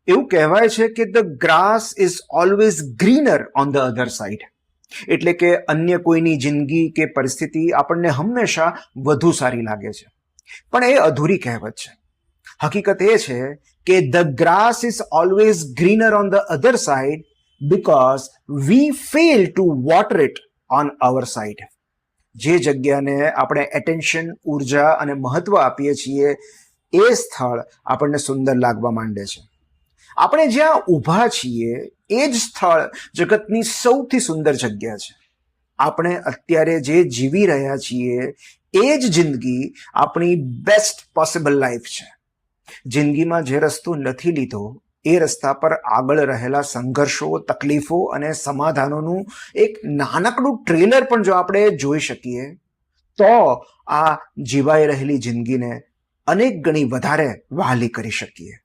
એવું કહેવાય છે કે the grass is always greener on the other side. એટલે કે અન્ય કોઈની જિંદગી કે પરિસ્થિતિ આપણને હંમેશા વધુ સારી લાગે છે, પણ એ અધૂરી કહેવત છે. હકીકત એ છે કે the grass is always greener on the other side because we fail to water it on our side. જે જગ્યાને આપણે એટેન્શન, ઉર્જા અને મહત્વ આપીએ છીએ એ સ્થળ આપણને સુંદર લાગવા માંડે છે. આપણે જ્યાં ઊભા છીએ એ જ સ્થળ જગતની સૌથી સુંદર જગ્યા છે. આપણે અત્યારે જે જીવી રહ્યા છીએ એ જ જિંદગી આપણી બેસ્ટ પોસિબલ લાઈફ છે. જિંદગીમાં જે રસ્તો નથી લીધો એ રસ્તા પર આગળ રહેલા સંઘર્ષો, તકલીફો અને સમાધાનોનું એક નાનકડું ટ્રેલર પણ જો આપણે જોઈ શકીએ તો આ જીવાઈ રહેલી જિંદગીને અનેક ગણી વધારે વહાલી કરી શકીએ.